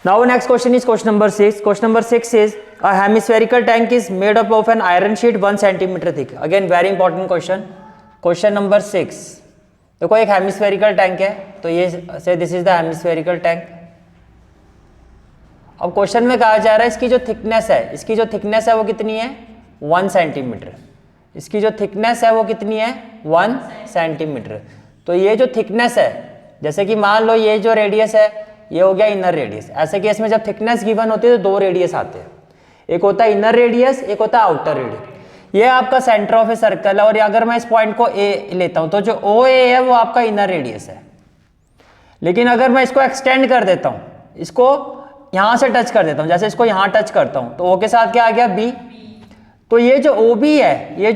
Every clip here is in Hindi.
Now next question is question number 6. Question number 6 is a hemispherical tank is made up of an iron sheet 1 centimeter thick. Again very important question. Question number 6. देखो एक हेमिस्फेरिकल टैंक है, तो ये से this is the hemispherical tank. अब क्वेश्चन में कहा जा रहा है इसकी जो थिकनेस है वो कितनी है 1 सेंटीमीटर. इसकी जो थिकनेस है वो कितनी है 1 सेंटीमीटर. तो ये जो थिकनेस है, जैसे कि मान लो ये जो रेडियस है ये हो गया इनर रेडियस. ऐसे केस में जब थिकनेस गिवन होती है तो दो रेडियस आते हैं, एक होता है इनर रेडियस, एक होता है आउटर रेडियस. ये आपका सेंटर ऑफ ए सर्कल है और अगर मैं इस पॉइंट को ए लेता हूं तो जो ओ ए है वो आपका इनर रेडियस है. लेकिन अगर मैं इसको एक्सटेंड कर देता हूं, इसको यहां से टच कर देता हूं, जैसे इसको यहां टच करता हूं तो ओ के साथ क्या आ गया बी. तो ये जो ओ बी है, ये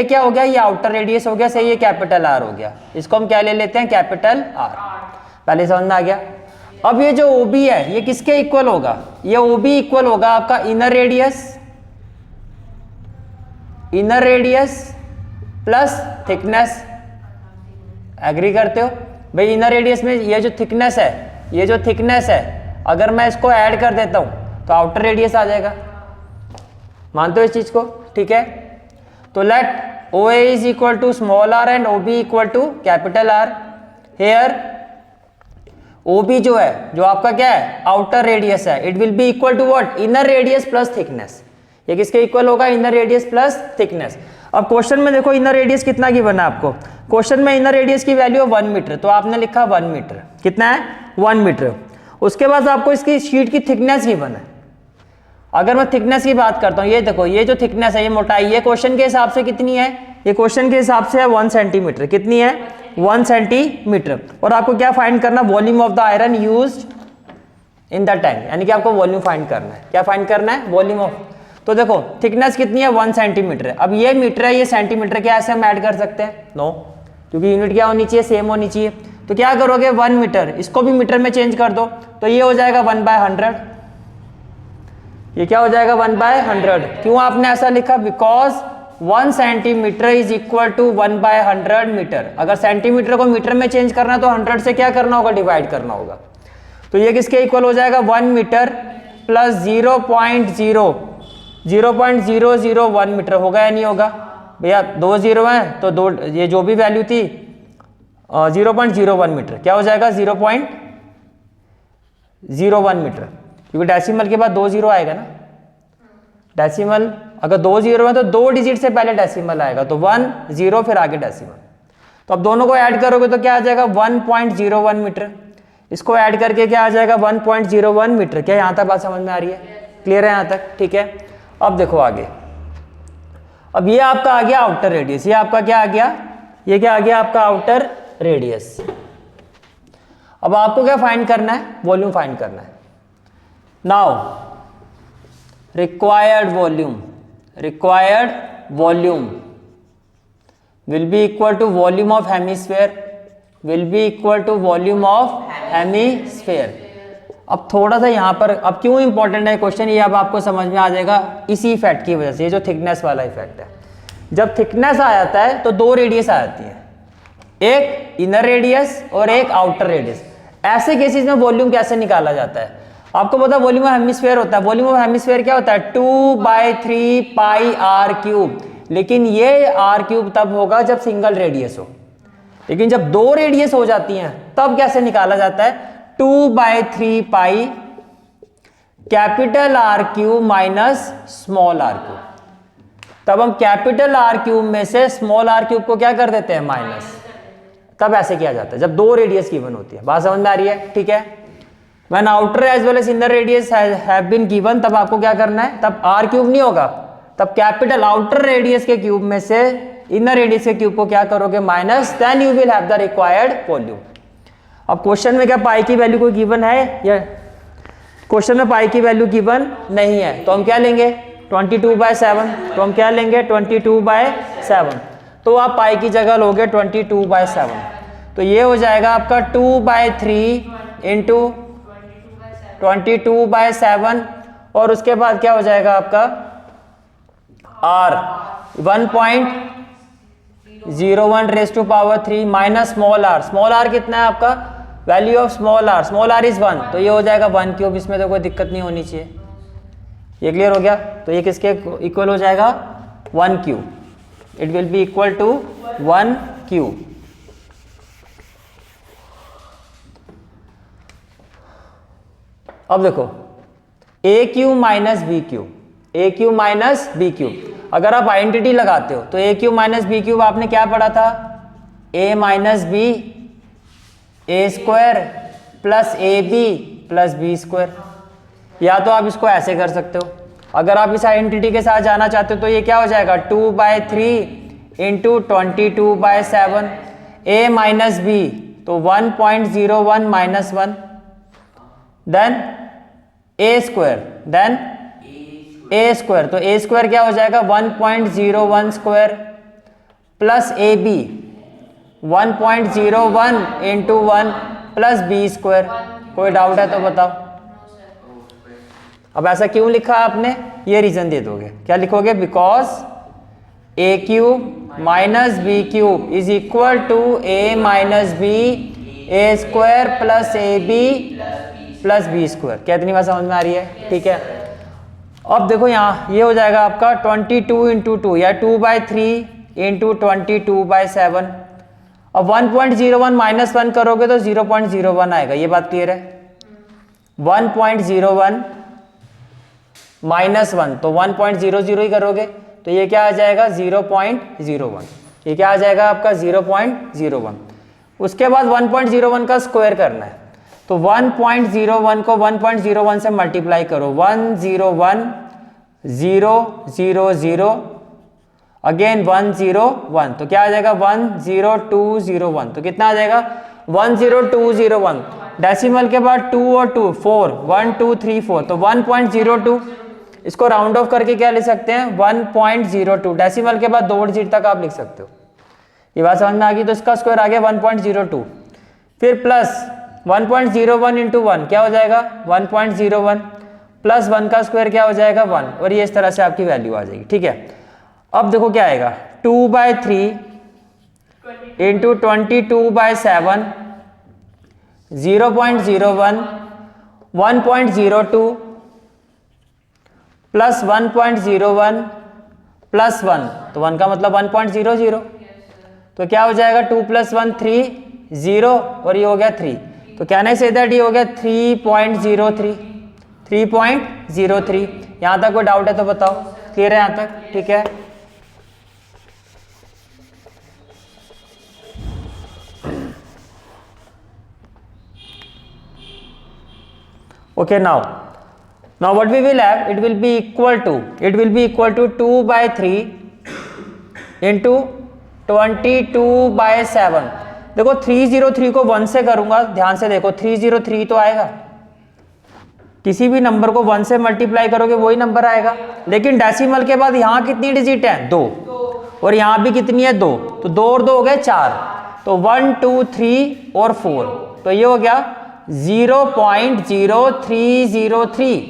क्या हो गया, ये आउटर रेडियस हो गया. सही, ये कैपिटल आर हो गया. इसको हम क्या ले लेते हैं कैपिटल आर. पहले समझ में आ गया. अब ये जो ओ बी है ये किसके इक्वल होगा, ये ओ बी इक्वल होगा आपका inner radius plus thickness. Agree करते हो भाई. इनर रेडियस में ये जो थिकनेस है, अगर मैं इसको ऐड कर देता हूं तो आउटर रेडियस आ जाएगा. मानते हो इस चीज को? ठीक है. तो let O A is equal to small r and O B equal to capital R. Here O B जो है, जो आपका क्या है आउटर रेडियस है, it will be equal to what, inner radius plus thickness. ये किसके इक्वल होगा, इनर रेडियस प्लस थिकनेस. अब क्वेश्चन में देखो इनर रेडियस कितना गिवन है आपको. क्वेश्चन में इनर रेडियस की वैल्यू है 1 मीटर, तो आपने लिखा 1 मीटर. कितना है 1 मीटर. उसके बाद आपको इसकी शीट की थिकनेस गिवन है. अगर मैं थिकनेस की बात करता हूं, ये देखो ये जो थिकनेस है, ये मोटाई, ये क्वेश्चन के हिसाब से कितनी है, ये क्वेश्चन के हिसाब से है 1 सेंटीमीटर. कितनी है 1 सेंटीमीटर. और आपको क्या फाइंड करना, volume of the iron used in the tank. यानी कि आपको वॉल्यूम फाइंड करना है. क्या फाइंड करना है, वॉल्यूम ऑफ. तो देखो थिकनेस कितनी है 1 सेंटीमीटर है. अब ये मीटर है, ये सेंटीमीटर, क्या ऐसे हम ऐड कर सकते हैं? नो, क्योंकि यूनिट क्या होनी चाहिए, सेम होनी चाहिए. तो क्या करोगे 1 मीटर, इसको भी मीटर में चेंज कर दो तो ये हो जाएगा 1/100. ये क्या हो जाएगा 1/100. क्यों आपने ऐसा लिखा, because 1 centimetre is equal to 1/100 metre. अगर सेंटीमीटर को मीटर में चेंज करना तो 100 से क्या करना होगा, डिवाइड करना होगा. तो ये किसके इक्वल हो जाएगा 1 मीटर प्लस 0.001 मीटर. होगा या नहीं होगा भैया, 2 जीरो है तो 2, ये जो भी वैल्यू थी 0.01 मीटर. क्या हो जाएगा 0.01 मीटर, क्योंकि डेसिमल के बाद 2 जीरो आएगा ना. डेसिमल अगर 2 जीरो है तो 2 डिजिट से पहले डेसिमल आएगा, तो 1 0 फिर आगे डेसिमल. तो अब दोनों को ऐड करोगे तो क्या आ जाएगा 1.01 मीटर. इसको ऐड करके क्या आ जाएगा 1.01 मीटर. क्या यहां तक बात समझ में आ रही है, क्लियर है यहां तक? ठीक है. अब देखो आगे. अब ये आपका आ गया आउटर रेडियस. ये आपका क्या आ गया, ये क्या आ गया आपका आउटर रेडियस. अब आपको क्या फाइंड करना है, वॉल्यूम फाइंड करना है. Now required volume will be equal to volume of hemisphere. अब थोड़ा सा यहाँ पर, अब क्यों इंपॉर्टेंट है क्वेश्चन, ये अब आपको समझ में आ जाएगा इसी इफेक्ट की वजह से. ये जो थिकनेस वाला इफेक्ट है, जब थिकनेस आ जाता है तो 2 रेडियस आ जाती है, एक इनर रेडियस और एक आउटर रेडियस. ऐसे केसेस में वॉल्यूम कैसे निकाला जाता है, आपको पता है वॉल्यूम ऑफ हेमिस्फीयर होता है. वॉल्यूम ऑफ हेमिस्फीयर क्या होता है 2/3 पाई आर क्यूब. लेकिन ये आर क्यूब तब होगा जब सिंगल रेडियस हो. लेकिन जब 2 रेडियस हो जाती हैं तब कैसे निकाला जाता है 2/3 pi capital R cube minus small r cube. तब हम कैपिटल आर क्यूब में से स्मॉल आर क्यूब को क्या कर देते हैं, माइनस. तब ऐसे किया जाता है जब 2 रेडियस गिवन होती है. बात समझ में आ रही है? ठीक है. When outer as well as inner radius have been given, तब आपको क्या करना है, तब आर क्यूब नहीं होगा, तब कैपिटल आउटर रेडियस के क्यूब में से इनर रेडियस के क्यूब को क्या करोगे, minus. Then you will have the required volume. अब क्वेश्चन में क्या पाई की वैल्यू कोई गिवन है, या क्वेश्चन में पाई की वैल्यू गिवन नहीं है, तो हम क्या लेंगे 22/7. तो हम क्या लेंगे 22/7. तो आप पाई की जगह लोगे 22/7. तो ये हो जाएगा आपका 2/3 इंटू 22/7. और उसके बाद क्या हो जाएगा आपका R 1.01 raise to power 3 minus small r. Small r कितना है आपका value of small r is 1, तो ये हो जाएगा 1 क्यूब, इसमें तो कोई दिक्कत नहीं होनी चाहिए। ये क्लियर हो गया? तो ये किसके इक्वल हो जाएगा? 1 cube. It will be equal to 1 cube. अब देखो A cube minus B cube, A cube minus B cube, अगर आप आइडेंटिटी लगाते हो तो A cube minus B cube आपने क्या पढ़ा था? A minus B A square plus A B plus B square. या तो आप इसको ऐसे कर सकते हो, अगर आप इस आइडेंटिटी के साथ जाना चाहते हो तो ये क्या हो जाएगा? 2/3 इंटू 22/7 ए माइनस बी, तो 1.01 minus 1, then a square, then a square, तो ए स्क्वायर क्या हो जाएगा? 1.01 स्क्वायर प्लस ए b 1.01 into 1 plus B square. कोई डाउट है तो बताओ। अब ऐसा क्यों लिखा आपने? ये रीजन दे दोगे। क्या लिखोगे? Because a cube minus B cube is equal to a minus B A square plus A B plus B square. क्या इतनी बात समझ में आ रही है? ठीक है। अब देखो यहाँ ये हो जाएगा आपका 22 इंटू 2 या 2/3 इंटू 22/7। अब 1.01 माइनस 1 करोगे तो 0.01 आएगा। ये बात क्लियर है? 1.01 माइनस 1, तो 1.00 ही करोगे तो ये क्या आ जाएगा? 0.01। ये क्या आ जाएगा आपका? 0.01। उसके बाद 1.01 का स्क्वायर करना है, तो 1.01 को 1.01 से मल्टीप्लाई करो। 101,000 अगेन 101, तो क्या आ जाएगा? 10201। तो कितना आ जाएगा? 10201। डेसिमल के बाद 2 और 2 4, 1 2 3 4, तो 1.02। इसको राउंड ऑफ करके क्या लिख सकते हैं? 1.02। डेसिमल के बाद 2 डिजिट तक आप लिख सकते हो। ये बात समझ में आ गई? तो इसका स्क्वायर आ गया 1.02। फिर प्लस 1.01 इंटू 1 क्या हो जाएगा? 1.01 प्लस 1 का स्क्वायर क्या हो जाएगा? 1, और ये इस तरह से आपकी वैल्यू आ जाएगी। ठीक है। अब देखो क्या आएगा? 2/3 इंटू 22/7 0.01 1.02 प्लस 1.01 प्लस 1, तो 1 का मतलब 1.00, तो क्या हो जाएगा? 2 + 1 3 0, और ये हो गया 3, तो कहने से दैट ये हो गया 3.03। 3.03। यहाँ तक कोई डाउट है तो बताओ। क्लियर है यहाँ तक? ठीक है। Okay, now what we will have, it will be equal to 2/3 into 22/7। देखो 303 को 1 से करूंगा, ध्यान से देखो 303 तो आएगा। किसी भी नंबर को 1 से मल्टीप्लाई करोगे वही नंबर आएगा, लेकिन डेसिमल के बाद यहाँ कितनी डिजिट है? 2, और यहाँ भी कितनी है? 2, तो 2 और 2 हो गए 4, तो 1 2 3 और 4, तो ये हो गया 0.0303।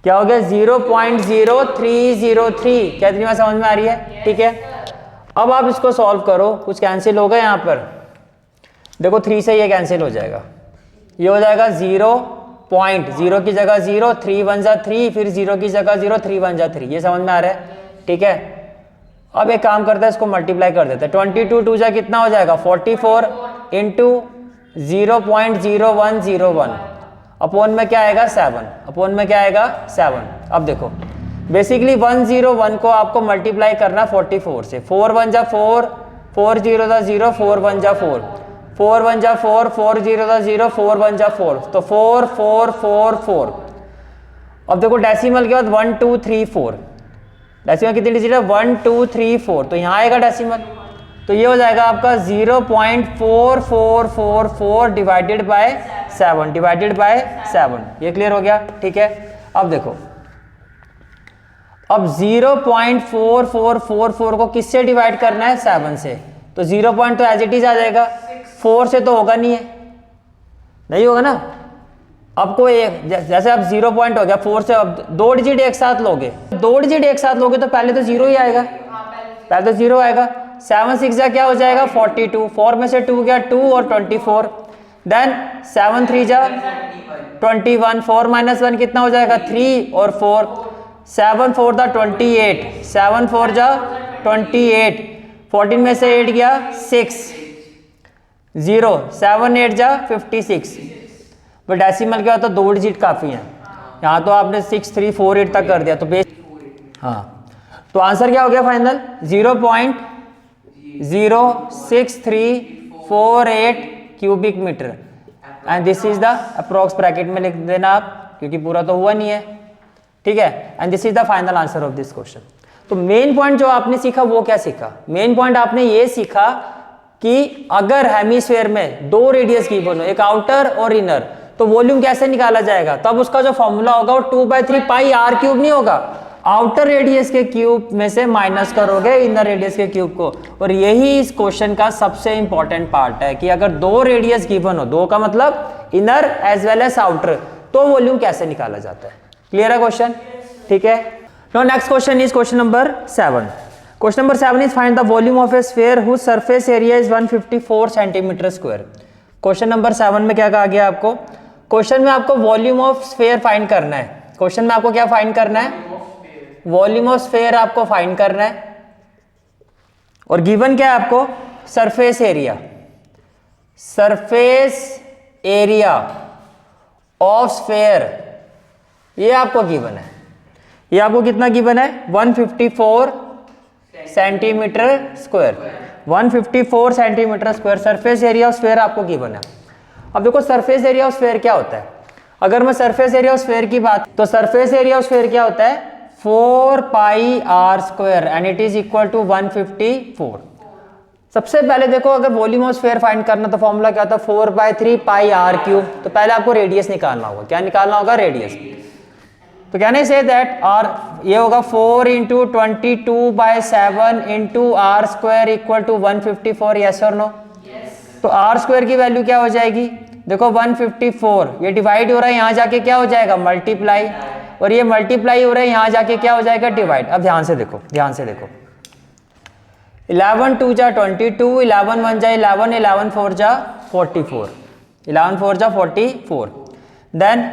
क्या हो गया? 0.0303। क्या इतनी बात समझ में आ रही है? ठीक है। अब आप इसको सॉल्व करो, कुछ कैंसिल होगा यहाँ पर। देखो 3 से ये कैंसिल हो जाएगा, ये हो जाएगा 0.0 की जगह 0, 3 1 जा 3, फिर 0 की जगह 0, 3 1 जा 3। ये समझ में आ रहा है? ठीक है। अब एक काम करते हैं, इसको मल्टीप्लाई कर देते हैं। 22 2 जा कितना हो जाएगा? 44 इंटू 0.0101 अपोन में क्या आएगा? 7, अपोन में क्या आएगा? 7। अब देखो बेसिकली 101 को आपको मल्टीप्लाई करना 44 से। 4 1 जा 4, 4 0 जा 0, 4 1 जा 4, 4 1 जा 4, 4 0 जा 0, 4 1 जा 4, तो 4 4 4 4। अब देखो डेसिमल के बाद 1 2 3 4, डेसिमल कितनी डिजिट है? 1 2 3 4, तो यहाँ आएगा डेसिमल, तो ये हो जाएगा आपका 0.4444 डिवाइडेड बाय 7, डिवाइडेड बाय 7। ये क्लियर हो गया? ठीक है। अब देखो, अब 0.4444 को किससे डिवाइड करना है? 7 से, तो 0 पॉइंट तो एज इट इज आ जाएगा, 4 से तो होगा नहीं है, नहीं होगा ना। अब कोई एक, जैसे अब 0 पॉइंट हो गया, 4 से अब 2 डिजिट एक साथ लोगे, 2 डिजिट एक साथ लोगे तो पहले तो 0 ही आएगा, पहले तो 0 आएगा। 7 6 क्या हो जाएगा? 42, 4 में से 2 गया 2 और 24, देन 7 3 जा 21, 4 माइनस 1 कितना हो जाएगा 3 और 4, 7 4 दा 28, 7 4 जा 28, 14 में से 8 गया 6, 0, 7 8 जा 56। बट डेसिमल क्या होता है 2 डिजिट काफ़ी है, यहाँ तो आपने 6 3 4 8 तक कर दिया तो बेस, हाँ तो आंसर क्या हो गया final 0.06348 cubic metre and this is the approx bracket में लिख देना आप क्योंकि पूरा तो हुआ नहीं है, ठीक है। And this is the final answer of this question. तो मेन पॉइंट जो आपने सीखा वो क्या सीखा, मेन पॉइंट आपने ये सीखा कि अगर हेमिस्फेयर में 2 रेडियस गिवन हो, एक आउटर और इनर, तो वॉल्यूम कैसे निकाला जाएगा, तब उसका जो फॉर्मूला होगा वो 2/3 पाई आर क्यूब नहीं होगा, आउटर रेडियस के क्यूब में से माइनस करोगे इनर रेडियस के क्यूब को। और यही इस क्वेश्चन का सबसे इंपॉर्टेंट पार्ट है कि अगर 2 रेडियस गिवन हो, 2 का मतलब inner as well as outer, तो वॉल्यूम कैसे निकाला जाता है। क्लियर है क्वेश्चन, ठीक है। Now next question is question number 7। Question number 7 is find the volume of a sphere whose surface area is 154 centimetre square. Question number 7 में क्या कहा गया आपको, क्वेश्चन में आपको वॉल्यूम ऑफ स्फीयर फाइंड करना है। क्वेश्चन में आपको क्या फाइंड करना है, वॉल्यूम ऑफ स्फीयर आपको फाइंड करना है और गिवन क्या है आपको surface area, surface area of sphere, ये आपको गिवन है। ये आपको कितना गिवन है 154 centimetre square, 154 centimetre square surface area of sphere आपको गिवन है। अब देखो सरफेस एरिया ऑफ स्फीयर क्या होता है, अगर मैं सरफेस एरिया ऑफ स्फीयर की बात, तो सरफेस एरिया ऑफ स्फीयर क्या होता है 4 pi are square and it is equal to 154। सबसे पहले देखो अगर वॉल्यूम ऑफ स्फीयर फाइंड करना तो फॉर्मूला क्या होता है 4/3 पाई आर क्यूब। तो पहले आपको रेडियस निकालना होगा, क्या निकालना होगा रेडियस। तो can I say that are, ये होगा 4 into 22/7 into r square equal to 154, yes और नो। तो आर स्क्वायर की वैल्यू क्या हो जाएगी, देखो 154, ये डिवाइड हो रहा है, यहाँ जाके क्या हो जाएगा मल्टीप्लाई, और ये मल्टीप्लाई हो रहा है, यहाँ जाके क्या हो जाएगा डिवाइड। अब ध्यान से देखो, ध्यान से देखो, 11 2 जा 22, 11 1 जा 11, 11 4 जा 44, 11 4 जा 44, देन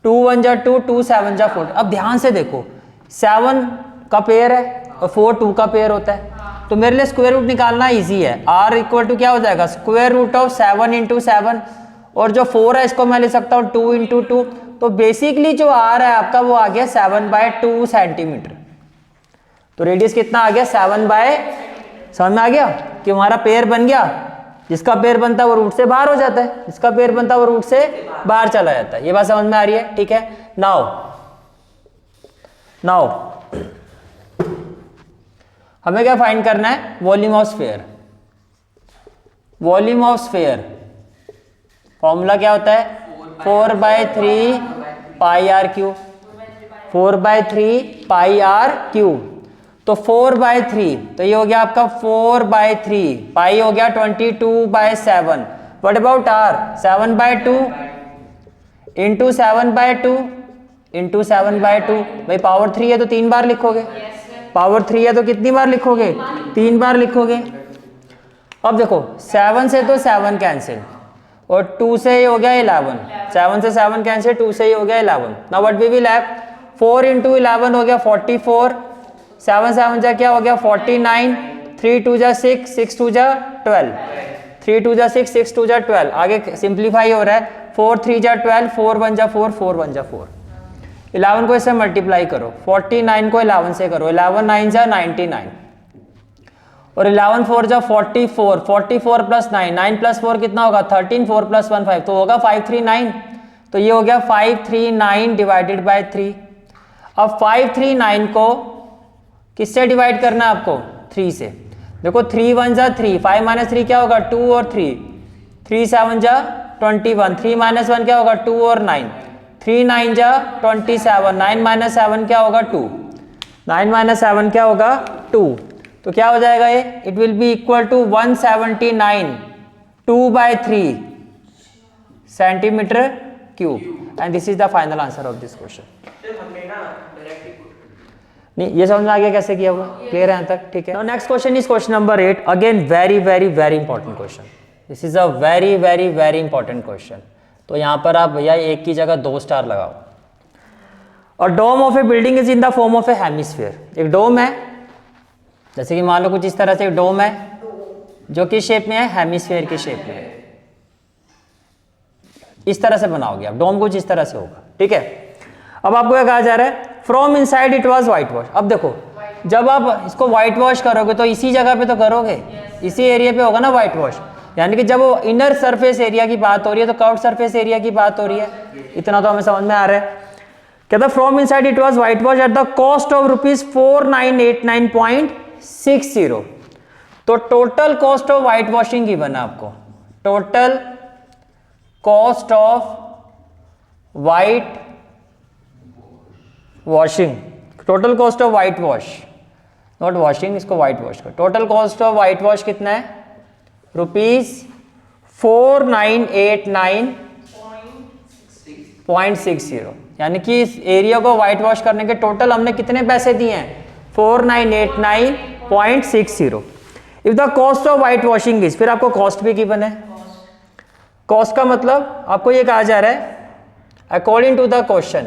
2 1 जा 2, 2 7 जा 4। अब ध्यान से देखो 7 का पेयर है और 4 2 का पेयर होता है, तो मेरे लिए स्क्वायर रूट निकालना इजी है। r इक्वल टू क्या हो जाएगा स्क्वायर रूट ऑफ 7 इंटू 7, और जो 4 है इसको मैं ले सकता हूँ 2 इंटू 2। तो बेसिकली जो r है आपका वो आ गया 7/2 सेंटीमीटर। तो रेडियस कितना आ गया 7/, समझ में आ गया कि हमारा पेयर बन गया, जिसका पेयर बनता है वो रूट से बाहर हो जाता है, जिसका पेयर बनता है वो रूट से बाहर चला जाता है। ये बात समझ में आ रही है, ठीक है। नाउ हमें क्या फाइंड करना है volume of sphere. Volume of sphere formula क्या होता है 4/3 pi R cube, 4/3 pi R cube. तो 4/3, तो ये हो गया आपका 4/3, पाई हो गया 22/7। What about r 7/2 into 7/2 into 7/2। भाई पावर 3 है तो 3 बार लिखोगे, पावर 3 है तो कितनी बार लिखोगे 3 बार लिखोगे। अब देखो 7 से तो 7 कैंसिल और 2 से ये हो गया 11, 7 से 7 कैंसिल, 2 से ये हो गया 11। Now what we will have 4 into 11 हो गया 44, 7 7 जा क्या हो गया 49, 3 2 जा 6, 6 2 जा 12, 3 2 जा 6, 6 2 जा 12। आगे सिंप्लीफाई हो रहा है 4 3 जा 12, 4 1 जा 4, 4 1 जा 4। 11 को इससे मल्टीप्लाई करो, 49 को 11 से करो, 11 9 जा 99 और 11 4 जा 44, 44 प्लस 9, 9 प्लस 4 कितना होगा 13, 4 प्लस 1 5, तो होगा 539। तो ये हो गया 539 डिवाइडेड बाय 3। अब 539 को किससे डिवाइड करना है आपको 3 से। देखो 3 1 जा 3, 5 माइनस 3 क्या होगा 2 और 3, 3 7 जा 21, 3 माइनस 1 क्या होगा 2 और 9, 3 9 जा 27, 9 माइनस 7 क्या होगा 2, 9 माइनस 7 क्या होगा 2। तो क्या हो जाएगा ये, it will be equal to 179 2/3 centimetre cube and this is the final answer of this question. नहीं ये समझ में आ गया कैसे किया हुआ, क्लियर है यहाँ तक, ठीक है। Now next question is question number 8, again very very very important question. This is a very very very important question. तो यहाँ पर आप भैया एक की जगह 2 स्टार लगाओ। और dome of a building is in the form of a hemisphere. एक डोम है, जैसे कि मान लो कुछ इस तरह से एक डोम है जो किस शेप में है, हेमिस्फीयर की शेप में है। इस तरह से बनाओगे आप डोम, कुछ इस तरह से होगा, ठीक है। अब आपको क्या कहा जा रहा है, from inside it was white wash. अब देखो जब आप इसको व्हाइट वॉश करोगे तो इसी जगह पे तो करोगे, इसी एरिया पे होगा ना व्हाइट वॉश। यानी कि जब वो इनर सरफेस एरिया की बात हो रही है तो कर्व्ड सरफेस एरिया की बात हो रही है। इतना तो हमें समझ में आ रहा है। कहता from inside it was white wash at the cost of ₹4989.60। तो total cost of white washing की बना आपको, total cost of white washing, total cost of white wash, not washing, इसको व्हाइट वॉश का total cost of white wash कितना है, ₹4989.60। यानी कि इस एरिया को व्हाइट वॉश करने के टोटल हमने कितने पैसे दिए हैं, 4989.60। If the cost of white washing is, फिर आपको कॉस्ट भी गिवन है। कॉस्ट का मतलब आपको ये कहा जा रहा है according to the question,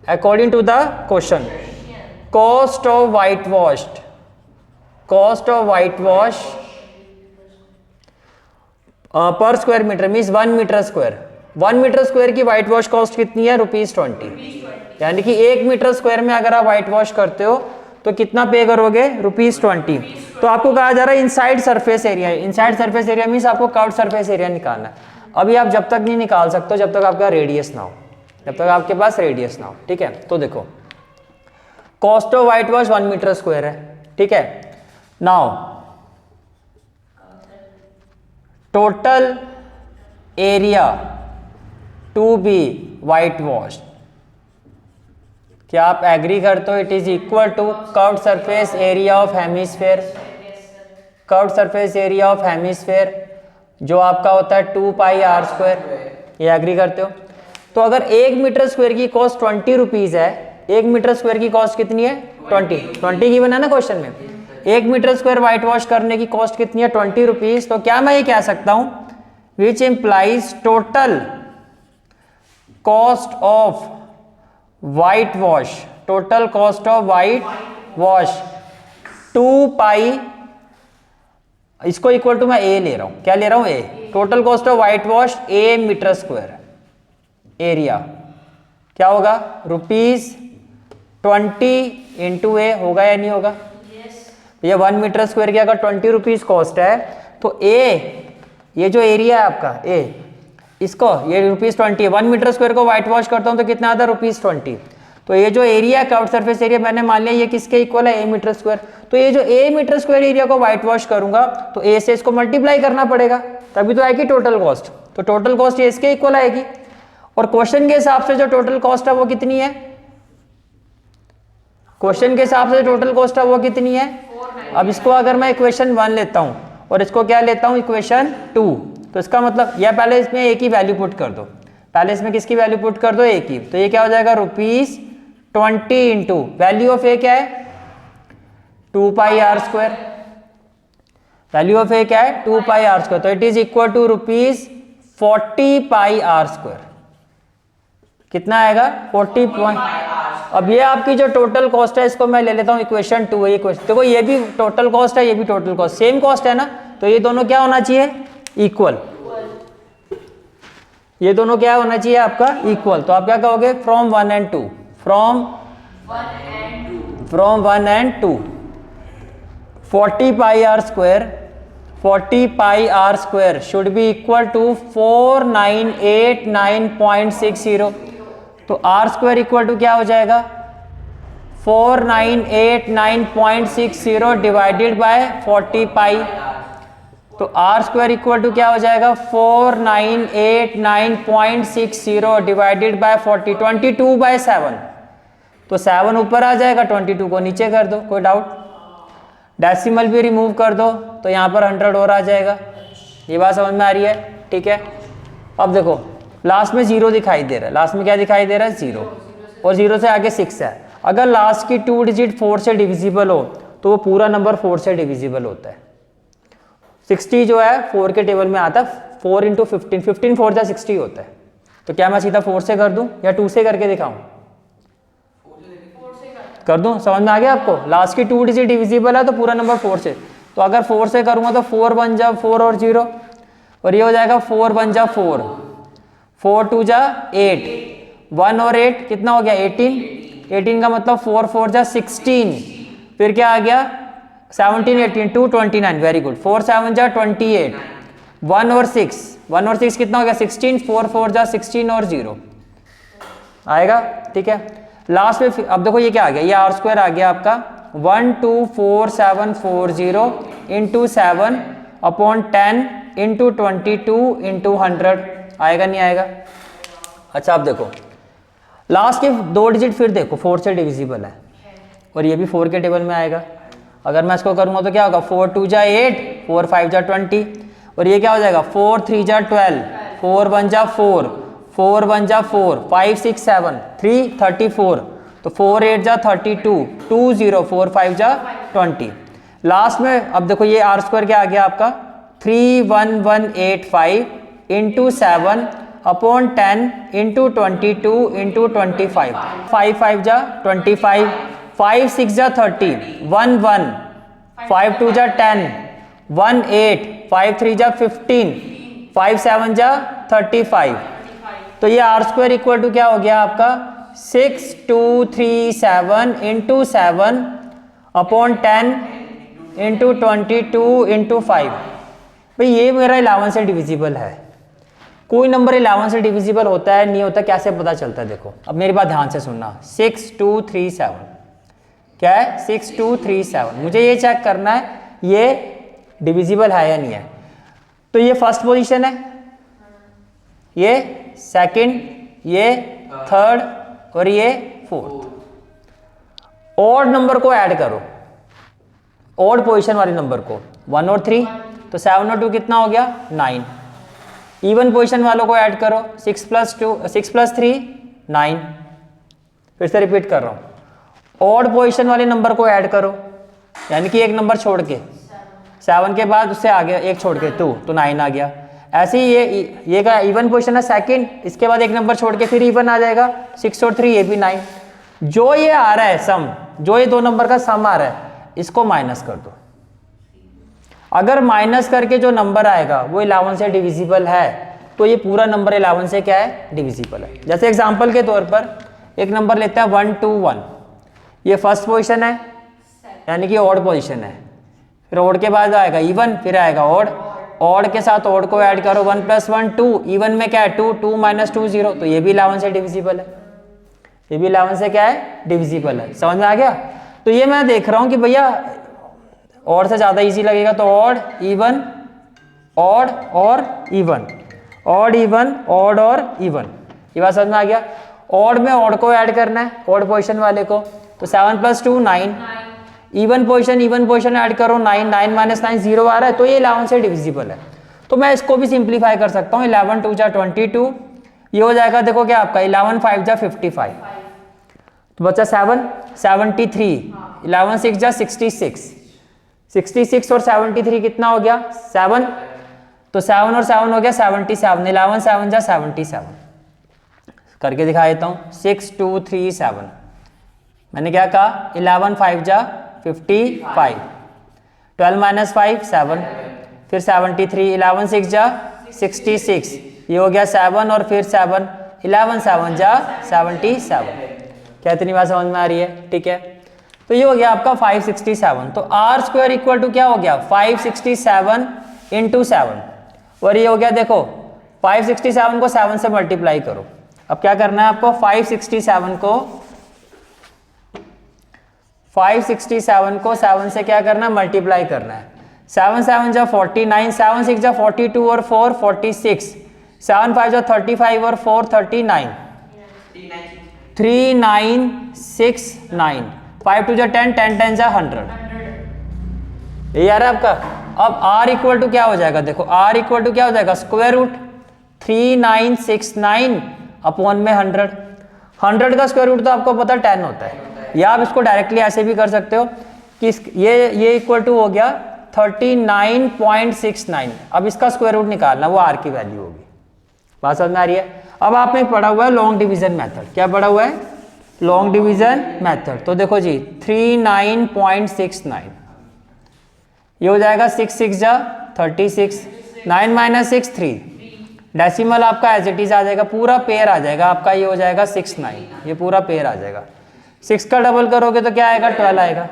according to the question cost of whitewashed, cost of whitewash per square metre means 1 metre square. 1 metre square की व्हाइट वॉश कॉस्ट कितनी है, ₹20। यानी कि 1 मीटर स्क्वायर में अगर आप व्हाइट वॉश करते हो तो कितना पे करोगे, ₹20। तो आपको कहा जा रहा है inside surface area, inside surface area means आपको कर्व्ड सरफेस एरिया निकालना है। अभी आप जब तक नहीं निकाल सकते जब तक आपका रेडियस ना हो, जब तक आपके पास रेडियस ना हो, ठीक है। तो देखो cost of whitewash 1 metre square है, ठीक है। Now total area to be whitewash, क्या आप एग्री करते हो, it is equal to curved surface area of hemisphere, curved surface area of hemisphere जो आपका होता है 2πr²। ये एग्री करते हो। तो अगर 1 मीटर स्क्वायर की कॉस्ट ₹20 है, 1 मीटर स्क्वायर की कॉस्ट कितनी है, 20 की बना ना क्वेश्चन में। 1 मीटर स्क्वायर व्हाइट वॉश करने की कॉस्ट कितनी है, ₹20। तो क्या मैं ये कह सकता हूं, which implies total cost of whitewash, total cost of whitewash 2π, इसको इक्वल टू मैं ए ले रहा हूं, क्या ले रहा हूं, a, total cost of whitewash a metre square area क्या होगा, ₹20 इंटू ए होगा या नहीं होगा। ये 1 मीटर स्क्वायर की अगर ₹20 कॉस्ट है तो ए, ये जो एरिया है आपका ए, इसको ये ₹20 है, 1 मीटर स्क्वायर को व्हाइट वॉश करता हूं तो कितना आता है, ₹20। तो ये जो एरिया है कर्व्ड सरफेस एरिया मैंने मान लिया ये किसके इक्वल है, ए मीटर स्क्वायर। तो ये जो ए मीटर स्क्वायर एरिया को व्हाइट वॉश करूंगा तो ए से इसको मल्टीप्लाई करना पड़ेगा, तभी तो आएगी टोटल कॉस्ट। तो टोटल कॉस्ट ये इसके इक्वल आएगी। और क्वेश्चन के हिसाब से जो टोटल कॉस्ट है वो कितनी है, क्वेश्चन के हिसाब से टोटल कॉस्ट है वो कितनी है। अब इसको अगर मैं इक्वेशन 1 लेता हूं और इसको क्या लेता हूं, इक्वेशन 2, तो इसका मतलब या पहले इसमें ए की वैल्यू पुट कर दो, पहले इसमें किसकी वैल्यू पुट कर दो, ए की। तो ये क्या हो जाएगा, ₹20 इंटू वैल्यू ऑफ ए क्या है, 2πr²। वैल्यू ऑफ ए क्या है, 2πr²। तो it is equal to ₹40πr²। कितना आएगा, 40 अब ये आपकी जो टोटल कॉस्ट है इसको मैं ले लेता हूं इक्वेशन 2 है। देखो ये भी टोटल कॉस्ट है, ये भी टोटल कॉस्ट, सेम कॉस्ट है ना, तो ये दोनों क्या होना चाहिए, इक्वल। ये दोनों क्या होना चाहिए आपका, इक्वल। तो आप क्या कहोगे, from 1 and 2, from 1 and 2 40πr² should be equal to 4989.60। तो r² इक्वल टू क्या हो जाएगा, 4989.60 डिवाइडेड बाय 40π। तो r² इक्वल टू क्या हो जाएगा, 4989.60 डिवाइडेड बाय 40, 22/7। तो 7 ऊपर आ जाएगा, 22 को नीचे कर दो, कोई डाउट। डेसिमल भी रिमूव कर दो तो यहाँ पर 100 और आ जाएगा। ये बात समझ में आ रही है, ठीक है। अब देखो लास्ट में 0 दिखाई दे रहा है, लास्ट में क्या दिखाई दे रहा है, 0, और 0 से आगे 6 है। अगर लास्ट की 2 डिजिट 4 से डिविजिबल हो तो वो पूरा नंबर 4 से डिविजिबल होता है। 60 जो है 4 के टेबल में आता है, 4 इंटू 15, 15 4 जा 60 होता है। तो क्या मैं सीधा 4 से कर दूं या 2 से करके दिखाऊं? कर दूं? समझ में आ गया आपको? लास्ट की 2 डिजिट डिविजिबल है तो पूरा नंबर 4 से, तो अगर 4 से करूंगा तो 4 बन जा 4 और 0, और ये हो जाएगा 4 बन जा 4, 4 2 जा 8, 1 और 8 कितना हो गया 18, 18 का मतलब 4 4 जा 16, फिर क्या आ गया 17 18 2 29, वेरी गुड, 4 7 जा 28, 1 और 6 कितना हो गया 16, 4 4 जा 16 और 0 आएगा, ठीक है। लास्ट में अब देखो ये क्या आ गया, ये आर स्क्वायर आ गया आपका 124,740 इंटू 7 अपॉन 10 इंटू 22 इंटू 100, आएगा नहीं आएगा? अच्छा अब देखो लास्ट के 2 डिजिट फिर देखो 4 से डिविजिबल है और ये भी 4 के टेबल में आएगा। अगर मैं इसको करूँगा तो क्या होगा 4 2 जा 8, 4 5 जा 20, और ये क्या हो जाएगा 4 3 जा 12, 4 1 जा 4, 4 1 जा 4, 5 6 7 3 34, तो 4 8 जा 32, 2 0 4 5 जा 20। लास्ट में अब देखो ये आर स्क्वायर क्या आ गया आपका 31185 इंटू 7 अपॉन 10 इंटू 22 इंटू 25, 5 5 जा 25, 5 6 जा 30, 1 1, 5 2 जा 10, 1 8, 5 3 जा 15, 5 7 जा 35, तो ये आर स्क्वायर इक्वल टू क्या हो गया आपका 6237 इंटू 7 अपॉन 10 इंटू 22 इंटू 5। भाई ये मेरा 11 से डिविजिबल है। कोई नंबर 11 से डिविजिबल होता है नहीं होता कैसे पता चलता है? देखो अब मेरी बात ध्यान से सुनना, 6237 क्या है 6237, मुझे ये चेक करना है ये डिविजिबल है या नहीं है। तो ये फर्स्ट पोजीशन है, ये सेकंड, ये थर्ड और ये फोर्थ। ऑड नंबर को ऐड करो, ऑड पोजीशन वाले नंबर को 1 और 3, तो 7 और 2 कितना हो गया 9। इवन पोजीशन वालों को ऐड करो 6 प्लस 3 9। फिर से रिपीट कर रहा हूँ, ऑड पोजीशन वाले नंबर को ऐड करो, यानी कि एक नंबर छोड़ के 7 के बाद उससे आ गया एक छोड़ के 2, तो 9 आ गया। ऐसे ही ये का इवन पोजीशन है सेकंड, इसके बाद एक नंबर छोड़ के फिर इवन आ जाएगा 6 और 3, ये भी 9। जो ये आ रहा है सम, जो ये 2 नंबर का सम आ रहा है इसको माइनस कर दो। अगर माइनस करके जो नंबर आएगा वो 11 से डिविजिबल है तो ये पूरा नंबर 11 से क्या है डिविजिबल है। जैसे एग्जांपल के तौर पर एक नंबर लेते हैं 121, ये फर्स्ट पोजीशन है यानी कि ऑड पोजीशन है, फिर ऑड के बाद आएगा इवन, फिर आएगा ऑड, ऑड के साथ ऑड को ऐड करो 1 + 1 2, इवन में क्या है 2, 2 - 2 0, तो ये भी 11 से डिविजिबल है, ये भी 11 से क्या है डिविजिबल है। समझ में आ गया? तो ये मैं देख रहा हूं कि भैया ऑड से ज्यादा इजी लगेगा तो ऑड इवन, ऑड और इवन, ऑड इवन, ऑड और इवन, ये बात समझ में आ गया? ऑड में ऑड को ऐड करना है, ऑड पोजीशन वाले को, तो 7 + 2 9, इवन पोजीशन ऐड करो 9, 9 - 9 0 आ रहा है, तो ये 11 से डिविजिबल है। तो मैं इसको भी सिंप्लीफाई कर सकता हूँ, 11 2 जा 22, ये हो जाएगा देखो क्या आपका 11 5 जा 55, तो बचा 7 73, 11 6 जा 66, 66 और 73 कितना हो गया 7, तो 7 और 7 हो गया 77, 11 7 जा 77, करके दिखा देता हूँ 6 2 3 7, मैंने क्या कहा 11 5 जा 55, 12 - 5 7, फिर 73, 11 6 जा 66, ये हो गया 7 और फिर 7, 11 7 जा 77। क्या इतनी बात समझ में आ रही है? ठीक है, तो ये हो गया आपका 567। तो आर स्क्वायर इक्वल टू क्या हो गया 567 इंटू 7, और ये हो गया देखो 567 को 7 से मल्टीप्लाई करो। अब क्या करना है आपको 567 को 7 से क्या करना है मल्टीप्लाई करना है। 7 7 जा 49, 7 6 जा 42 और 4 46, 7 5 जा 35 और 4 39, 3969, 5 2 जा 10, 10 10 जा 100, ये आ रहा है आपका। अब r इक्वल टू क्या हो जाएगा, देखो r इक्वल टू क्या हो जाएगा स्क्वायर रूट 3969 अपॉन में 100। 100 का स्क्वायर रूट तो आपको पता 10 होता है, या आप इसको डायरेक्टली ऐसे भी कर सकते हो कि ये इक्वल टू हो गया 39.69। अब इसका स्क्वायर रूट निकालना, वो आर की वैल्यू होगी। बात समझ में आ रही है? अब आपने पढ़ा हुआ है लॉन्ग डिवीजन मेथड। क्या पढ़ा हुआ है? Long division method. तो देखो जी 39.69, ये हो जाएगा 6 6 जा 36, 9 माइनस 6 3, डेसिमल आपका एज इट इज आ जाएगा, पूरा पेयर आ जाएगा आपका, ये हो जाएगा 6 9, ये पूरा पेयर आ जाएगा। 6 का डबल करोगे तो क्या आएगा? 12 आएगा।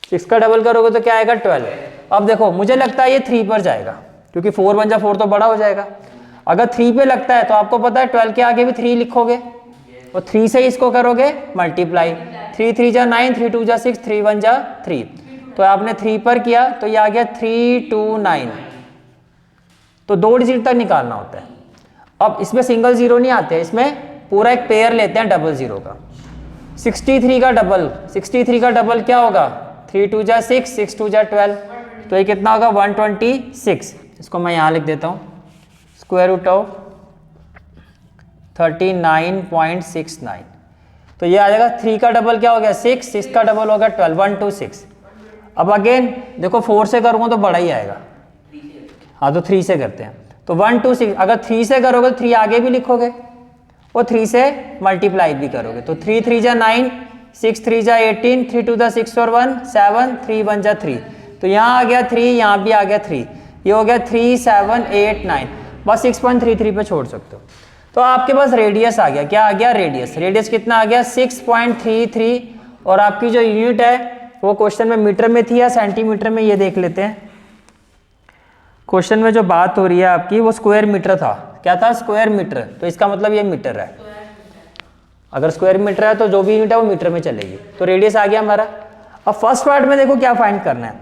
6 का डबल करोगे तो क्या आएगा? 12। अब देखो मुझे लगता है ये 3 पर जाएगा, क्योंकि 4 1 जा 4 तो बड़ा हो जाएगा। अगर 3 पे लगता है तो आपको पता है 12 के आगे भी 3 लिखोगे, और 3 से इसको करोगे मल्टीप्लाई, 3 3 जा 9, 3 2 जा 6, 3 1 जा 3, तो आपने 3 पर किया तो ये आ गया 329। तो 2 डिजिट तक निकालना होता है। अब इसमें सिंगल जीरो नहीं आते हैं, इसमें पूरा एक पेयर लेते हैं डबल जीरो का। 63 का डबल, 63 का डबल क्या होगा? 3 2 जा 6, 6 2 जा 12, तो ये कितना होगा? 126। इसको मैं यहाँ लिख देता हूँ, स्क्वायर रूट ऑफ 39.69। तो ये आ जाएगा 3 का डबल क्या हो गया? 6, 6 का डबल हो गया 12, 126। अब अगेन देखो 4 से करूँगा तो बड़ा ही आएगा, हाँ तो 3 से करते हैं। तो 126, अगर 3 से करोगे तो 3 आगे भी लिखोगे और 3 से मल्टीप्लाई भी करोगे, तो 3 3 जा 9, 6 3 जा 18, 3 2 जा 6 और 1 7, 3 1 जा 3, तो यहाँ आ गया 3, यहाँ भी आ गया 3, ये हो गया 3 7 8 9, बस 6.33 पे छोड़ सकते हो। तो आपके पास रेडियस आ गया, क्या आ गया? रेडियस। रेडियस कितना आ गया? 6.33, और आपकी जो यूनिट है वो क्वेश्चन में मीटर में थी या सेंटीमीटर में, ये देख लेते हैं। क्वेश्चन में जो बात हो रही है आपकी वो स्क्वायर मीटर था। क्या था? स्क्वायर मीटर, तो इसका मतलब ये मीटर है। अगर स्क्वायर मीटर है तो जो भी यूनिट है वो मीटर में चलेगी। तो रेडियस आ गया हमारा। अब फर्स्ट पार्ट में देखो क्या फाइंड करना है।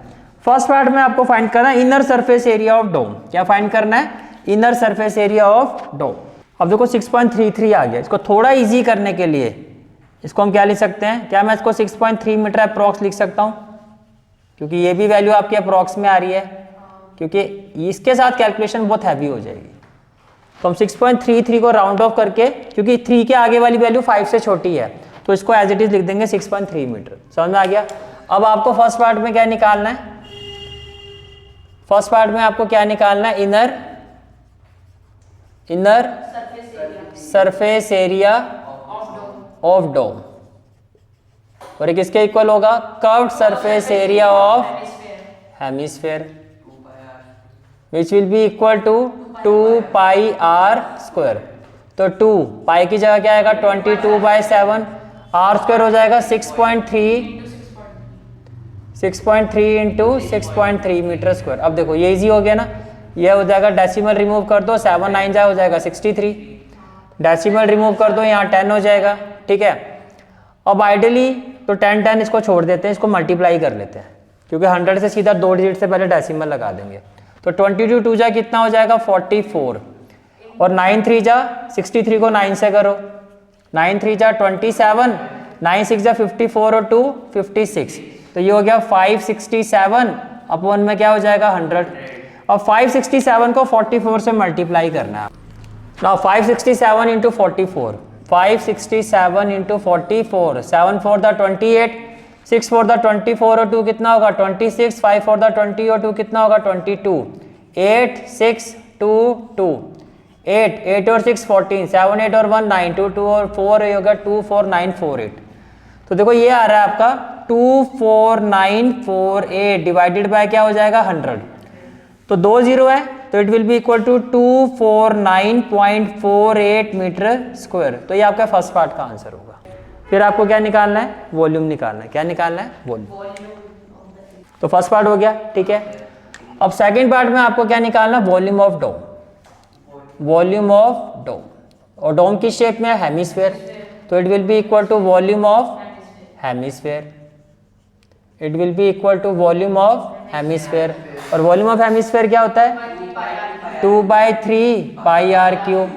फर्स्ट पार्ट में आपको फाइंड करना है inner surface area of dome. क्या फाइंड करना है? Inner surface area of dome. अब देखो 6.33 आ गया, इसको थोड़ा इजी करने के लिए इसको हम क्या लिख सकते हैं? क्या मैं इसको 6.3 मीटर अप्रॉक्स लिख सकता हूँ, क्योंकि ये भी वैल्यू आपकी अप्रॉक्स में आ रही है, क्योंकि इसके साथ कैलकुलेशन बहुत हैवी हो जाएगी। तो हम 6.33 को राउंड ऑफ करके, क्योंकि 3 के आगे वाली वैल्यू 5 से छोटी है, तो इसको एज इट इज लिख देंगे 6.3 मीटर। समझ में आ गया? अब आपको फर्स्ट पार्ट में क्या निकालना है? फर्स्ट पार्ट में आपको क्या निकालना है? Inner surface area of dome, और किसके इक्वल होगा? Curved surface area of hemisphere, which will be equal to 2 pi are square. तो 2 पाई की जगह क्या आएगा? 22/7, आर स्क्वायर हो जाएगा 6.3 इंटू 6.3 मीटर स्क्वायर। अब देखो ये इजी हो गया ना, ये हो जाएगा, डेसिमल रिमूव कर दो, 7 9 जा हो जाएगा 63, डेसिमल रिमूव कर दो, यहाँ 10 हो जाएगा। ठीक है, अब आइडियली तो 10 10 इसको छोड़ देते हैं, इसको मल्टीप्लाई कर लेते हैं, क्योंकि 100 से सीधा 2 डिजिट से पहले डेसिमल लगा देंगे। तो 22 2 जा कितना हो जाएगा? 44, और 9 3 जा 63 को 9 से करो, 9 3 जा 27, 9 6 जा 54 और 2 56, तो ये हो गया 567 अपॉन में क्या हो जाएगा? 100। अब 567 को 44 से मल्टीप्लाई करना है। Now 567 into 44, 567 into 44, 7 4 the 28, 6 4 the 24 और 2 कितना होगा? 26, 5 4 द 20 और 2 कितना होगा? 22, 8 6 2 2, 8 और 6 14, 7 8 और 1 9, 2 2 और 4 ये होगा 2 4 9 4 8। तो देखो ये आ रहा है आपका 24948 डिवाइडेड बाय क्या हो जाएगा? 100। तो 2 जीरो है तो it will be equal to 249.48 metre square. तो ये आपका फर्स्ट पार्ट का आंसर होगा। फिर आपको क्या निकालना है? वॉल्यूम निकालना है। क्या निकालना है? वॉल्यूम। तो फर्स्ट पार्ट हो गया, ठीक है। अब सेकंड पार्ट में आपको क्या निकालना है? Volume of dome. Volume of dome, और डोम की शेप में है हेमिस्फेयर, तो it will be equal to volume of hemisphere. It will be equal to volume of hemisphere, और वॉल्यूम ऑफ हेमिस्फेयर क्या होता है? 2/3 पाई आर क्यूब।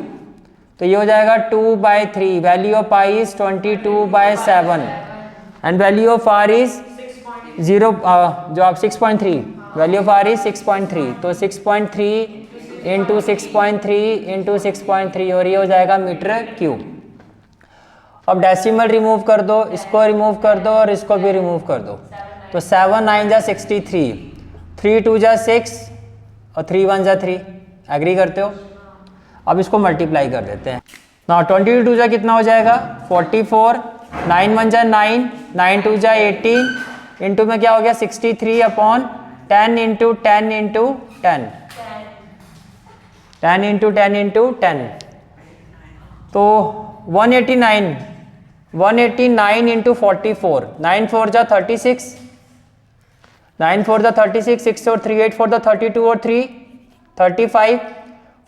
तो ये हो जाएगा 2/3, value of pi is 22/7 and value of r is 0, जो आप 6.3, वैल्यू ऑफ आर इज 6.3, तो 6.3 इंटू 6.3 इंटू 6.3, और ये हो जाएगा मीटर क्यूब। अब डेसिमल रिमूव कर दो, इसको रिमूव कर दो और इसको भी रिमूव कर दो, तो 7 9 जा 63, 3 2 जा 6 और 3 1 जा 3, एग्री करते हो? अब इसको मल्टीप्लाई कर देते हैं ना। 22 2 जा कितना हो जाएगा 44, 9 1 जा 9, 9 2 जा 18, इंटू में क्या हो गया 63 upon 10 into 10 into 10, 10 into 10 into 10, तो 189 इंटू 44, 9 4 जा 36, 9 4 जा 36, 6 और 3 8 4 जा 32 और 3 35,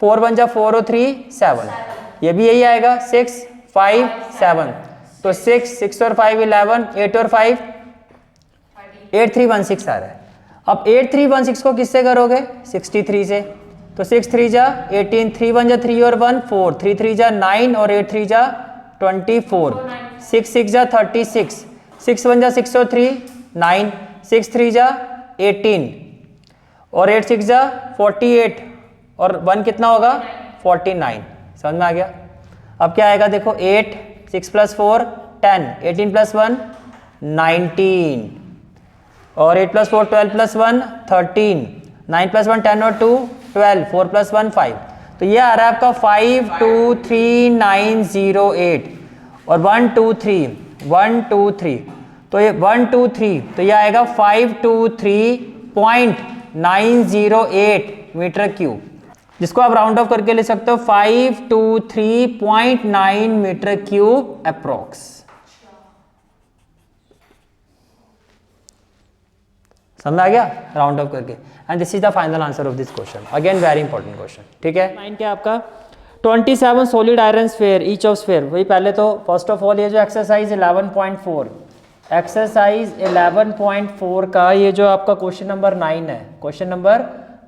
4 1 जा 4 और 3 7, ये भी यही आएगा 6 5 7, तो 6 और 5 11, 8 और 5 8316 आ रहा है। अब 8316 को किससे करोगे 63 से, तो 6 3 जा 18, 3 1 जा 3 और 1 4, 3 3 जा 9 और 8 3 जा 24, 6 6 जा 36, 6 1 जा 6 और 3 9, 6 3 जा 18 और 8 6 जा 48 और 1 कितना होगा 49, समझ में आ गया? अब क्या आएगा देखो 8 6 + 4 10, 18 + 1 19 और 8 + 4 12 + 1 13, 9 + 1 10 और 2 12, 4 + 1 5, तो ये आ रहा है आपका 523908 और 1 2 3 1 2 3, तो ये 1 2 3, तो ये आएगा 523.908 मीटर क्यूब, जिसको आप राउंड ऑफ करके ले सकते हो 523.9 मीटर क्यूब अप्रोक्स। समझ आ गया राउंड ऑफ करके? And this is the final answer of this question, again very important question, ठीक है? 9 क्या आपका 27 solid iron sphere each of sphere, वही पहले तो फर्स्ट ऑफ ऑल ये जो एक्सरसाइज 11.4 एक्सरसाइज 11.4 का ये जो आपका क्वेश्चन नंबर 9 है, question number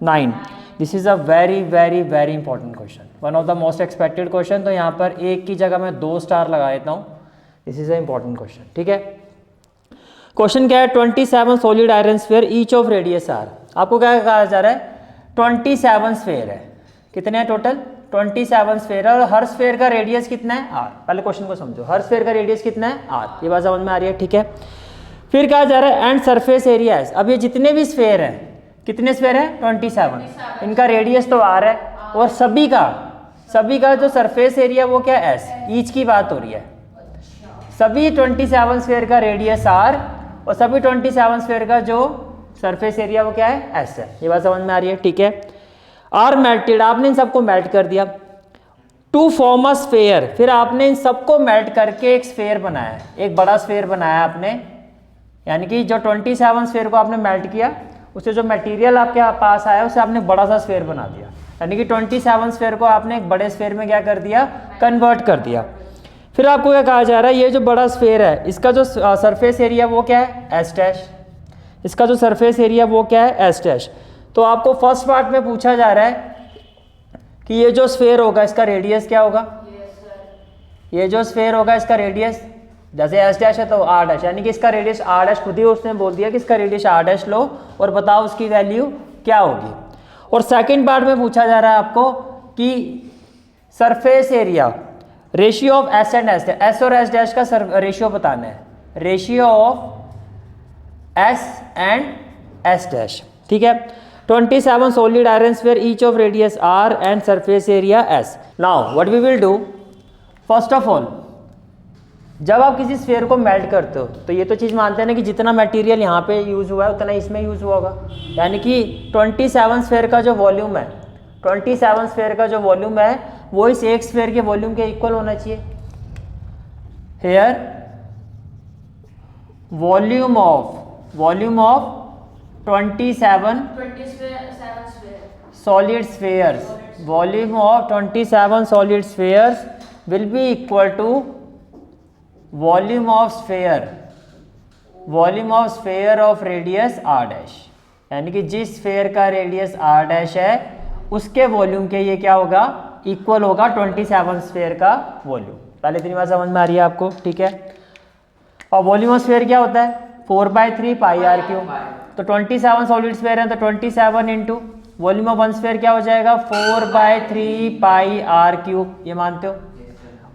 9, this is a very very very important question, one of the most expected question, तो यहाँ पर एक की जगह मैं 2 स्टार लगा देता हूँ, this is a important question, ठीक है? क्वेश्चन क्या है 27 solid iron sphere each of radius r, आपको क्या कहा जा रहा है 27 स्फीयर है, कितने हैं टोटल 27 स्फीयर है और हर स्फीयर का रेडियस कितना है r, पहले क्वेश्चन को समझो, हर स्फीयर का रेडियस कितना है r, ये बात समझ में आ रही है, ठीक है? फिर कहा जा रहा है एंड सरफेस एरिया है, अब ये जितने भी स्फीयर हैं, कितने स्फीयर है 27, इनका रेडियस तो r है और सभी का जो सरफेस एरिया वो क्या s, ईच की बात हो रही है, सभी 27 स्फीयर का रेडियस r और सभी 27 स्फीयर का जो सरफेस एरिया वो क्या है s है, ये बात समझ में आ रही है, ठीक है? आर मेल्टेड, आपने इन सबको मेल्ट कर दिया टू फॉर्म अ स्फीयर, फिर आपने इन सबको मेल्ट करके एक स्फीयर बनाया, एक बड़ा स्फीयर बनाया आपने, यानी कि जो 27 स्फीयर को आपने मेल्ट किया उससे जो मटेरियल आपके पास आया उसे आपने बड़ा सा स्फीयर बना दिया, यानी कि 27 स्फीयर को आपने एक बड़े स्फीयर में क्या कर दिया कन्वर्ट कर दिया। फिर आपको क्या कहा जा रहा है ये जो बड़ा स्फीयर है इसका जो सरफेस एरिया वो क्या है एस डैश, इसका जो सरफेस एरिया वो क्या है एस डैश, तो आपको फर्स्ट पार्ट में पूछा जा रहा है कि ये जो स्फीयर होगा इसका रेडियस क्या होगा, ये जो स्फीयर होगा इसका रेडियस, जैसे एस डैश है तो आर डैश, यानी कि इसका रेडियस आर डैश, खुद ही उसने बोल दिया कि इसका रेडियस आर डैश लो और बताओ उसकी वैल्यू क्या होगी। और सेकंड पार्ट में पूछा जा रहा है आपको कि surface area ratio of S and S, S और एस डैश का रेशियो बताना है, ratio of S and S dash, ठीक है? 27 solid iron sphere each of radius r and surface area s. Now what we will do, first of all जब आप किसी स्फीयर को मेल्ट करते हो तो ये तो चीज़ मानते हैं ना कि जितना मटेरियल यहाँ पे यूज़ हुआ है उतना इसमें यूज़ हुआ होगा, यानी कि 27 स्फीयर का जो वॉल्यूम है, 27 स्फीयर का जो वॉल्यूम है वो इस एक स्फीयर के वॉल्यूम के इक्वल होना चाहिए। Here volume of 27 solid spheres, volume of 27 solid spheres will be equal to volume of sphere of radius r dash, यानी कि जिस स्फीयर का रेडियस r डैश है उसके वॉल्यूम के ये क्या होगा इक्वल होगा 27 स्फीयर का वॉल्यूम। पहले इतनी बात समझ में आ रही है आपको, ठीक है? और वॉल्यूम ऑफ स्फीयर क्या होता है 4/3 पाई r क्यूब, तो 27 सॉलिड स्फीयर है तो 27 into volume of one sphere क्या हो जाएगा 4/3 पाई r क्यूब, ये मानते हो?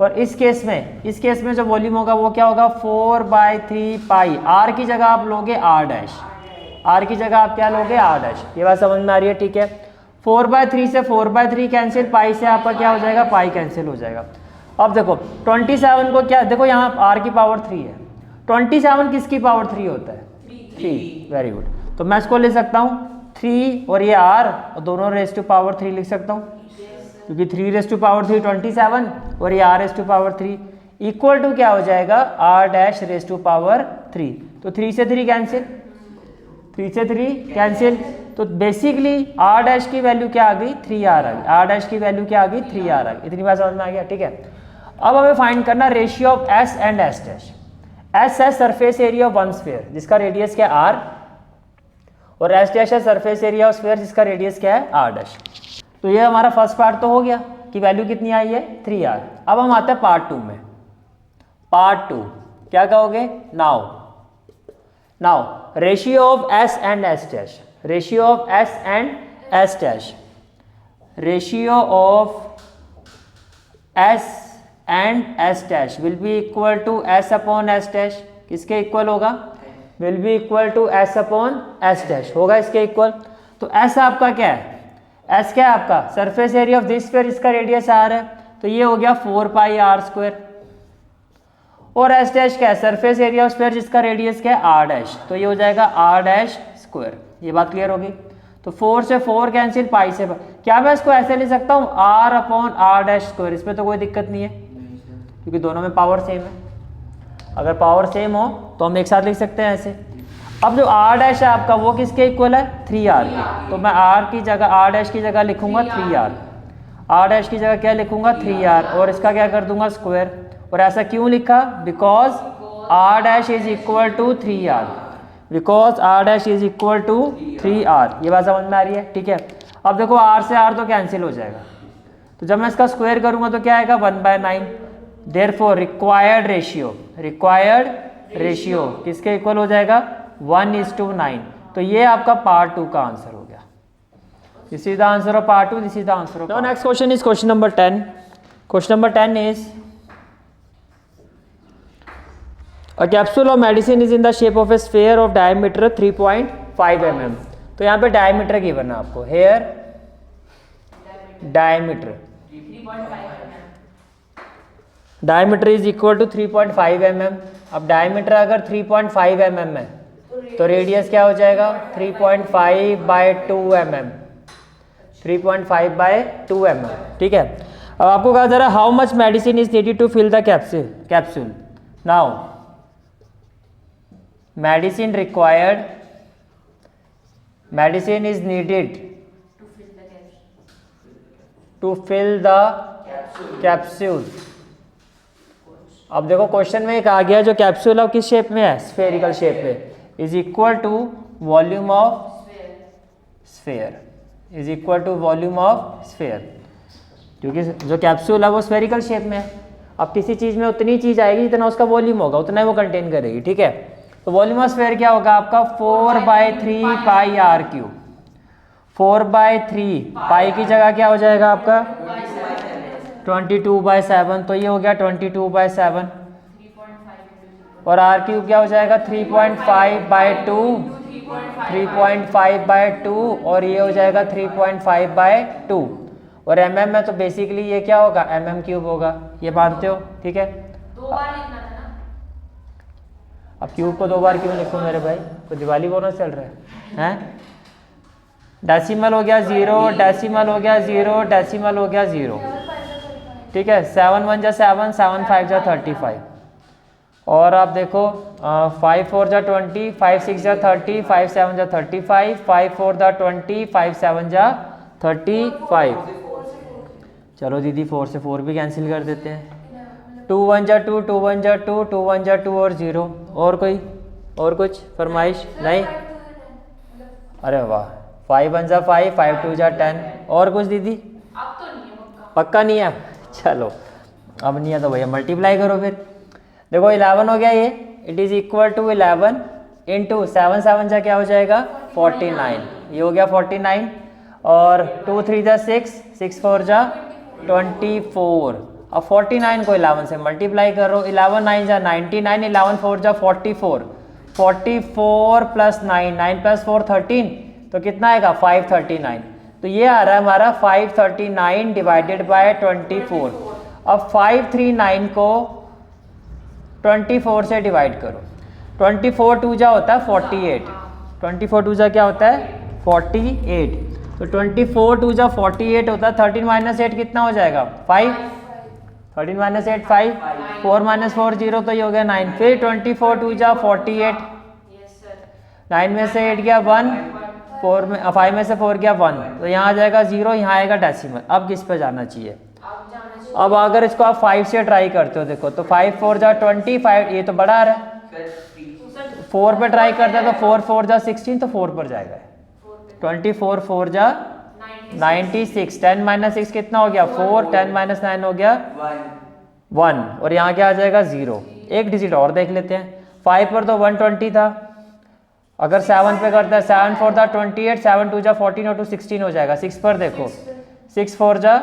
और इस केस में जो वॉल्यूम होगा वो क्या होगा 4/3 पाई, r की जगह आप लोगे r डैश, आर की जगह आप क्या लोगे आर डैश। ये बात समझ में आ रही है, ठीक है। 4/3 से 4/3 कैंसिल, पाई से आपका क्या हो जाएगा, पाई कैंसिल हो जाएगा। अब देखो 27 को क्या, देखो यहाँ आर की पावर 3 है, 27 किसकी पावर 3 होता है, 3। Very good. तो मैं इसको ले सकता हूँ 3 और ये आर और दोनों रेस टू पावर 3 लिख सकता हूँ, क्योंकि 3 रेस टू पावर 3 27 और ये r raise to power 3 equal to क्या हो जाएगा, r dash raise to power 3। तो 3 से 3 कैंसिल, 3 से 3 कैंसिल। तो बेसिकली आर डैश की वैल्यू क्या आ गई, 3r आ गई। आर डैश की वैल्यू क्या आ गई, 3r आ गई। इतनी बात समझ में आ गया, ठीक है। अब हमें फाइंड करना ratio of S and S dash. S है surface area of one sphere जिसका रेडियस क्या है r, और एस डैश है सरफेस एरिया ऑफ स्फीयर जिसका रेडियस क्या है r डैश। तो ये हमारा फर्स्ट पार्ट तो हो गया कि वैल्यू कितनी आई है, 3r। अब हम आते हैं पार्ट 2 में। पार्ट 2 क्या कहोगे, now ratio of S and S dash, ratio of S and S dash, ratio of S and S dash will be equal to S upon S dash. किसके इक्वल होगा, will be equal to S upon S dash, होगा इसके इक्वल। तो एस आपका क्या है, एस क्या है आपका surface area of this sphere, इसका रेडियस आर है, तो ये हो गया 4πr²। और एस डैश क्या है, सरफेस एरिया ऑफ स्फीयर जिसका रेडियस क्या है आर डैश, तो ये हो जाएगा आर डैश स्क्वायर। ये बात क्लियर होगी। तो 4 से 4 कैंसिल, पाई से क्या मैं इसको ऐसे ले सकता हूँ r upon r dash square, इसमें तो कोई दिक्कत नहीं है क्योंकि दोनों में पावर सेम है। अगर पावर सेम हो तो हम एक साथ लिख सकते हैं ऐसे। अब जो आर डैश है आपका वो किसके इक्वल है, 3r के। तो मैं आर की जगह, आर डैश की जगह लिखूंगा 3r, आर डैश की जगह क्या लिखूंगा 3r, और इसका क्या कर दूंगा स्क्वायर। और ऐसा क्यों लिखा, because R dash is equal to 3r, because R dash is equal to 3r। ये बात समझ में आ रही है, ठीक है। अब देखो r से r तो कैंसिल हो जाएगा, तो जब मैं इसका स्क्वायर करूंगा तो क्या आएगा 1/9। Therefore required ratio, required ratio किसके इक्वल हो जाएगा 1:9। तो ये आपका पार्ट 2 का आंसर हो गया। This is the answer of part 2, this is the answer of. Now next question is question number 10। Question number 10 is A capsule of medicine is in the shape of a sphere of diameter 3.5 mm। तो यहाँ पे डायमीटर गिवन है आपको, here diameter, diameter is equal to 3.5 mm। अब डायमीटर अगर 3.5 mm है तो रेडियस क्या हो जाएगा 3.5/2 mm, 3.5/2 mm, ठीक है। अब आपको कहा जा रहा है how much medicine is needed to fill the capsule. Now medicine required, medicine is needed to fill the capsule। अब देखो क्वेश्चन में एक आ गया जो कैप्सूल किस शेप में है, स्फेरिकल शेप में, is equal to volume of sphere, is equal to volume of sphere, क्योंकि जो कैप्सूल है वो स्फेरिकल शेप में है। अब किसी चीज में उतनी चीज आएगी जितना उसका वॉल्यूम होगा, उतना ही वो कंटेन करेगी, ठीक है। तो वॉल्यूम ऑफ स्फीयर क्या होगा आपका 4/3πr³। 4/3 पाई की जगह क्या हो जाएगा आपका 22/7, तो ये हो गया 22/7। और r³ क्या हो जाएगा 3.5/2, 3.5/2, और ये हो जाएगा 3.5/2। और mm में तो बेसिकली ये क्या होगा mm³ होगा, ये मानते हो, ठीक है। अब क्यूब को 2 बार क्यों लिखूं मेरे भाई, तो दिवाली बोनस चल रहा है हैं। डेसिमल हो गया 0, डेसिमल हो गया 0, डेसिमल हो गया 0, ठीक है। 7 1 जा 7, 7 5 जा 35। और आप देखो 5 4 जा 20, 5 6 जा 30, 5 7 जा 35, 5 4 जा 20, 5 7 जा 35। चलो दीदी 4 से 4 भी कैंसिल कर देते हैं। 2 1 जा 2, 2 1 जा 2, 2 1 जा 2 और 0। और कोई और कुछ फरमाइश नहीं, अरे वाह 5 1 जा 5, 5 2 जा 10। और कुछ दीदी अब तो नहीं है, पक्का नहीं है, चलो अब नहीं है तो भैया मल्टीप्लाई करो फिर। देखो 11 हो गया ये, it is equal to 11 into 7 7 जा क्या हो जाएगा 49, ये हो गया 49। और 2 3 जा 6, 6 4 जा 24। अब 49 को 11 से मल्टीप्लाई करो, 11 9 जा 99, 11 4 जा 44, 44 प्लस 9, 9 प्लस 4 13, तो कितना आएगा 539। तो ये आ रहा है हमारा 539 डिवाइडेड बाय 24। अब 539 को 24 से डिवाइड करो। 24 टू जा होता है 48, 24 टू जा क्या होता है 48, तो 24 टू जा 48 होता है। 13 माइनस 8 कितना हो जाएगा 5, 13 माइनस 8 5, 4 माइनस 4 0, तो ये हो गया 9। फिर 24 टू जा 48, 9 में से 8 गया 1, 4 में 5 में से 4 गया 1, तो यहाँ आ जाएगा 0, यहाँ आएगा डेसिमल। अब किस पे जाना चाहिए? अब अगर इसको आप 5 से ट्राई करते हो, देखो तो 5 4 जा 25, ये तो बड़ा आ रहा है। 4 पे ट्राई करते हैं तो 4 4 जा 16, तो 4 पर जाएगा। 24 4 जा 96, 10 माइनस 6 कितना हो गया 4, 10 माइनस 9 हो गया 1, और यहाँ क्या आ जाएगा 0। एक डिजिट और देख लेते हैं। 5 पर तो 120 था, अगर 7 पे करता है 7 4 था 28, 7 2 जा 14 और 2 16 हो जाएगा। 6 पर देखो 6 4 जा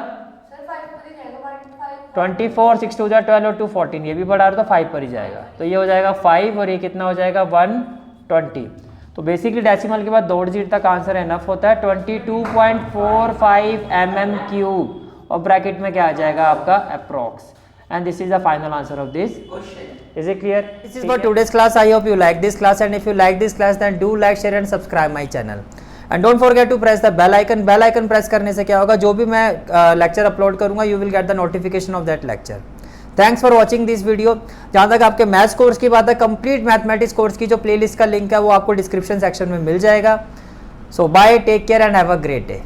24, 6 2 जा 12 और 2 14, ये भी बढ़ा रहा तो 5 पर ही जाएगा। तो ये हो जाएगा 5 और ये कितना हो जाएगा 120। तो बेसिकली डेसिमल के बाद 2 डिजिट तक आंसर इनफ होता है। 22.45 mm³ और ब्रैकेट में क्या आ जाएगा आपका approx. And this is the final answer of this question. Is it clear? This is for today's class. I hope you like this class, and if you like this class, then do like, share and subscribe my channel. And don't forget to press the bell icon. Bell icon press करने से क्या होगा, जो भी मैं lecture upload करूँगा, you will get the notification of that lecture. Thanks for watching this video. जहाँ तक आपके मैथ्स कोर्स की बात है, कंप्लीट मैथमेटिक्स कोर्स की जो प्लेलिस्ट का लिंक है वो आपको डिस्क्रिप्शन सेक्शन में मिल जाएगा. So bye, take care and have a great day.